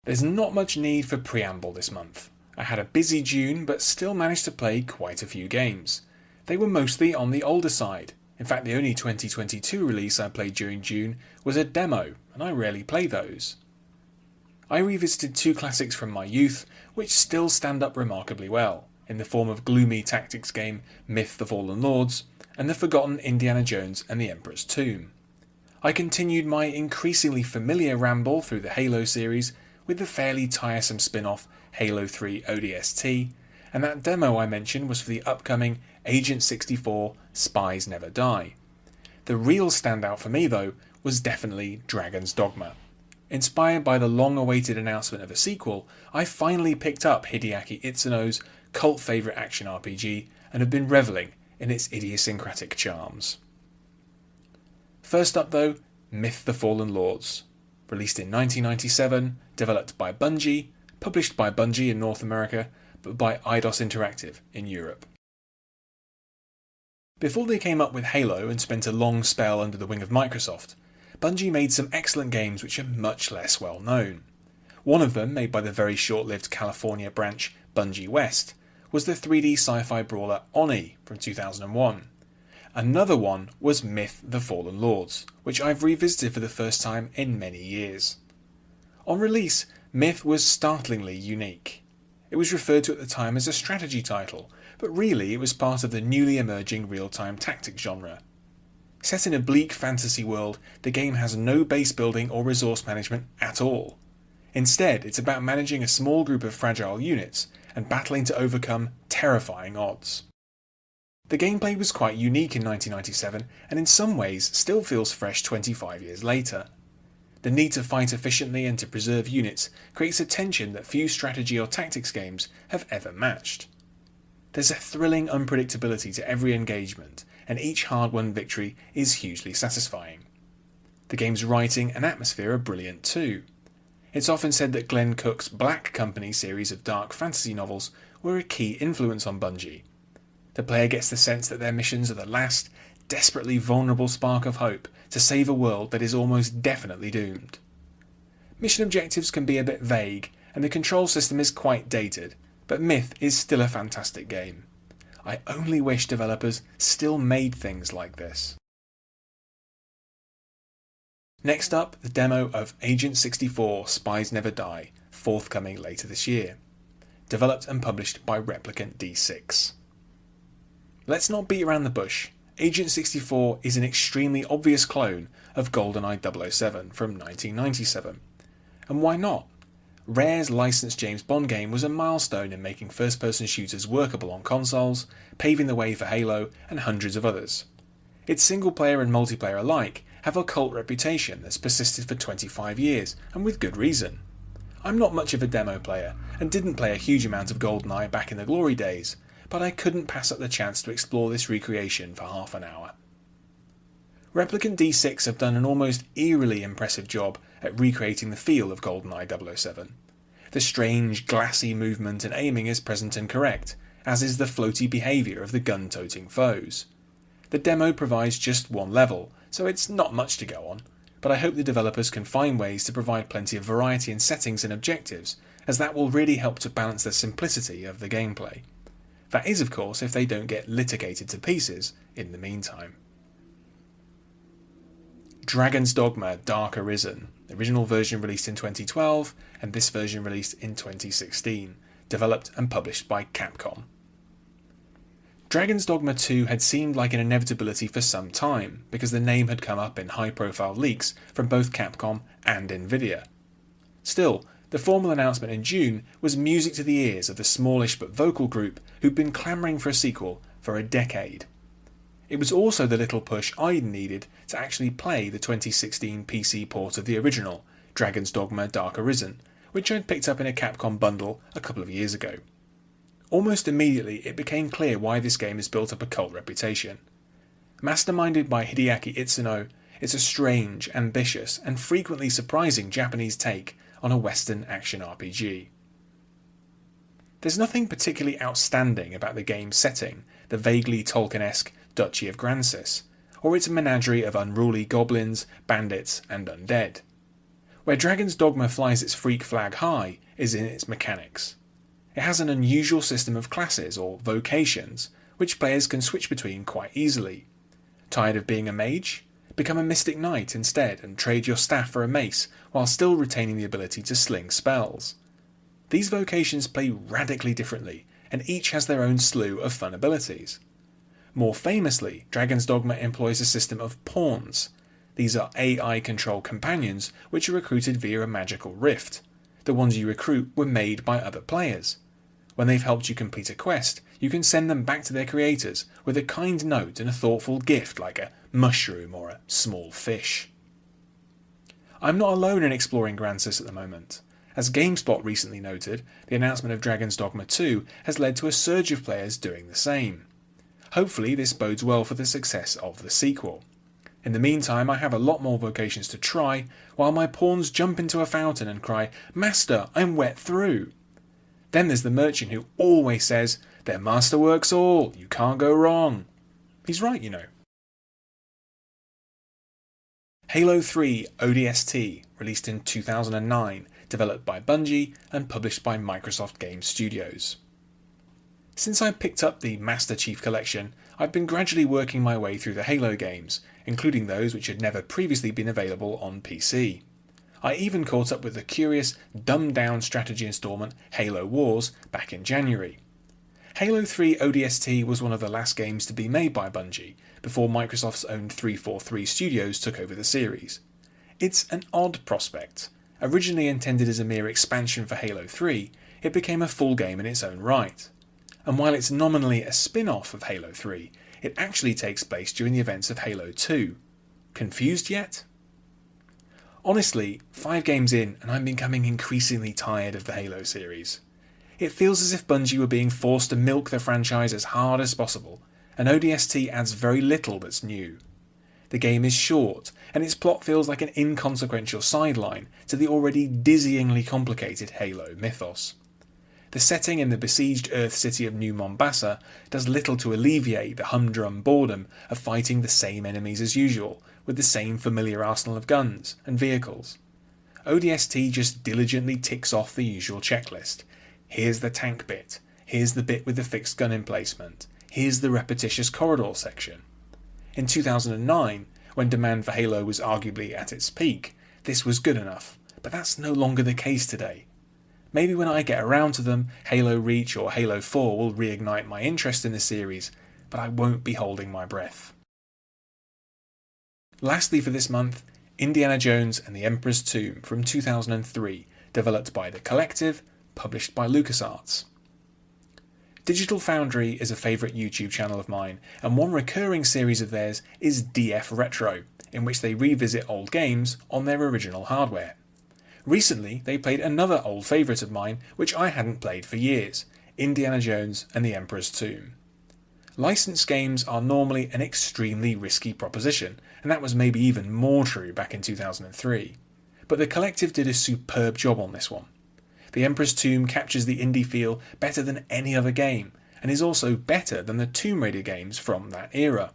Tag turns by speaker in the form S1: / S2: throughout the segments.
S1: There's not much need for preamble this month. I had a busy June but still managed to play quite a few games. They were mostly on the older side. In fact, the only 2022 release I played during June was a demo, and I rarely play those. I revisited two classics from my youth, which still stand up remarkably well, in the form of gloomy tactics game Myth: The Fallen Lords, and the forgotten Indiana Jones and the Emperor's Tomb. I continued my increasingly familiar ramble through the Halo series with the fairly tiresome spin-off Halo 3 ODST, and that demo I mentioned was for the upcoming Agent 64 Spies Never Die. The real standout for me though was definitely Dragon's Dogma. Inspired by the long-awaited announcement of a sequel, I finally picked up Hideaki Itsuno's cult favourite action RPG and have been revelling in its idiosyncratic charms. First up though, Myth: The Fallen Lords. Released in 1997, developed by Bungie, published by Bungie in North America, but by Eidos Interactive in Europe. Before they came up with Halo and spent a long spell under the wing of Microsoft, Bungie made some excellent games which are much less well known. One of them, made by the very short-lived California branch Bungie West, was the 3D sci-fi brawler Oni from 2001. Another one was Myth: The Fallen Lords, which I've revisited for the first time in many years. On release, Myth was startlingly unique. It was referred to at the time as a strategy title, but really it was part of the newly emerging real-time tactics genre. Set in a bleak fantasy world, the game has no base building or resource management at all. Instead, it's about managing a small group of fragile units and battling to overcome terrifying odds. The gameplay was quite unique in 1997 and in some ways still feels fresh 25 years later. The need to fight efficiently and to preserve units creates a tension that few strategy or tactics games have ever matched. There's a thrilling unpredictability to every engagement, and each hard-won victory is hugely satisfying. The game's writing and atmosphere are brilliant too. It's often said that Glenn Cook's Black Company series of dark fantasy novels were a key influence on Bungie. The player gets the sense that their missions are the last, desperately vulnerable spark of hope to save a world that is almost definitely doomed. Mission objectives can be a bit vague, and the control system is quite dated, but Myth is still a fantastic game. I only wish developers still made things like this. Next up, the demo of Agent 64 Spies Never Die, forthcoming later this year. Developed and published by Replicant D6. Let's not beat around the bush. Agent 64 is an extremely obvious clone of GoldenEye 007 from 1997. And why not? Rare's licensed James Bond game was a milestone in making first-person shooters workable on consoles, paving the way for Halo and hundreds of others. Its single-player and multiplayer alike have a cult reputation that's persisted for 25 years, and with good reason. I'm not much of a demo player, and didn't play a huge amount of GoldenEye back in the glory days, but I couldn't pass up the chance to explore this recreation for half an hour. Replicant D6 have done an almost eerily impressive job at recreating the feel of GoldenEye 007. The strange, glassy movement and aiming is present and correct, as is the floaty behaviour of the gun-toting foes. The demo provides just one level, so it's not much to go on, but I hope the developers can find ways to provide plenty of variety in settings and objectives, as that will really help to balance the simplicity of the gameplay. That is, of course, if they don't get litigated to pieces in the meantime. Dragon's Dogma Dark Arisen, the original version released in 2012 and this version released in 2016, developed and published by Capcom. Dragon's Dogma 2 had seemed like an inevitability for some time, because the name had come up in high-profile leaks from both Capcom and Nvidia. Still, the formal announcement in June was music to the ears of the smallish but vocal group who'd been clamouring for a sequel for a decade. It was also the little push I needed to actually play the 2016 PC port of the original, Dragon's Dogma Dark Arisen, which I'd picked up in a Capcom bundle a couple of years ago. Almost immediately it became clear why this game has built up a cult reputation. Masterminded by Hideaki Itsuno, it's a strange, ambitious and frequently surprising Japanese take on a Western action RPG. There's nothing particularly outstanding about the game's setting, the vaguely Tolkien-esque Duchy of Grancis, or its menagerie of unruly goblins, bandits and undead. Where Dragon's Dogma flies its freak flag high is in its mechanics. It has an unusual system of classes, or vocations, which players can switch between quite easily. Tired of being a mage? Become a mystic knight instead and trade your staff for a mace while still retaining the ability to sling spells. These vocations play radically differently, and each has their own slew of fun abilities. More famously, Dragon's Dogma employs a system of pawns. These are AI-controlled companions which are recruited via a magical rift. The ones you recruit were made by other players. When they've helped you complete a quest, you can send them back to their creators with a kind note and a thoughtful gift like a mushroom or a small fish. I'm not alone in exploring Gransys at the moment. As GameSpot recently noted, the announcement of Dragon's Dogma 2 has led to a surge of players doing the same. Hopefully this bodes well for the success of the sequel. In the meantime, I have a lot more vocations to try, while my pawns jump into a fountain and cry, "Master, I'm wet through." Then there's the merchant who always says, "Their masterworks all, you can't go wrong." He's right, you know. Halo 3 ODST, released in 2009, developed by Bungie and published by Microsoft Game Studios. Since I picked up the Master Chief Collection, I've been gradually working my way through the Halo games, including those which had never previously been available on PC. I even caught up with the curious, dumbed-down strategy installment Halo Wars back in January. Halo 3 ODST was one of the last games to be made by Bungie, before Microsoft's own 343 Studios took over the series. It's an odd prospect. Originally intended as a mere expansion for Halo 3, it became a full game in its own right. And while it's nominally a spin-off of Halo 3, it actually takes place during the events of Halo 2. Confused yet? Honestly, 5 games in and I'm becoming increasingly tired of the Halo series. It feels as if Bungie were being forced to milk the franchise as hard as possible, and ODST adds very little that's new. The game is short, and its plot feels like an inconsequential sideline to the already dizzyingly complicated Halo mythos. The setting in the besieged Earth city of New Mombasa does little to alleviate the humdrum boredom of fighting the same enemies as usual, with the same familiar arsenal of guns and vehicles. ODST just diligently ticks off the usual checklist. Here's the tank bit, here's the bit with the fixed gun emplacement, here's the repetitious corridor section. In 2009, when demand for Halo was arguably at its peak, this was good enough, but that's no longer the case today. Maybe when I get around to them, Halo Reach or Halo 4 will reignite my interest in the series, but I won't be holding my breath. Lastly for this month, Indiana Jones and the Emperor's Tomb from 2003, developed by The Collective, published by LucasArts. Digital Foundry is a favourite YouTube channel of mine, and one recurring series of theirs is DF Retro, in which they revisit old games on their original hardware. Recently, they played another old favourite of mine, which I hadn't played for years, Indiana Jones and the Emperor's Tomb. Licensed games are normally an extremely risky proposition, and that was maybe even more true back in 2003. But The Collective did a superb job on this one. The Emperor's Tomb captures the indie feel better than any other game, and is also better than the Tomb Raider games from that era.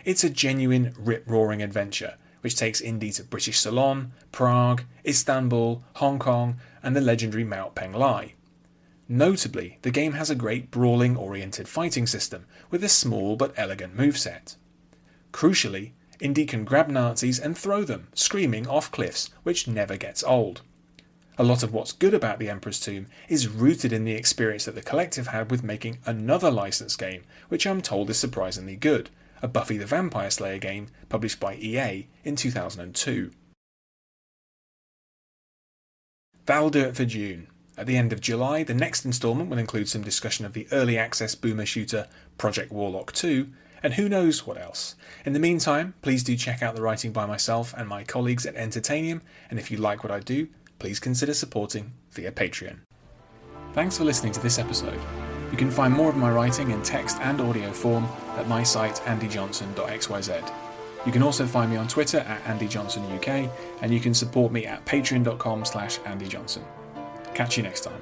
S1: It's a genuine rip-roaring adventure, which takes indie to British Ceylon, Prague, Istanbul, Hong Kong, and the legendary Mount Penglai. Notably, the game has a great brawling-oriented fighting system with a small but elegant moveset. Crucially, Indy can grab Nazis and throw them, screaming off cliffs, which never gets old. A lot of what's good about the Emperor's Tomb is rooted in the experience that the Collective had with making another licensed game, which I'm told is surprisingly good, a Buffy the Vampire Slayer game published by EA in 2002. That'll do it for June. At the end of July, the next instalment will include some discussion of the early access boomer shooter Project Warlock 2, and who knows what else. In the meantime, please do check out the writing by myself and my colleagues at Entertainium, and if you like what I do, please consider supporting via Patreon. Thanks for listening to this episode. You can find more of my writing in text and audio form at my site andyjohnson.xyz. You can also find me on Twitter at AndyJohnsonUK, and you can support me at patreon.com/AndyJohnson. Catch you next time.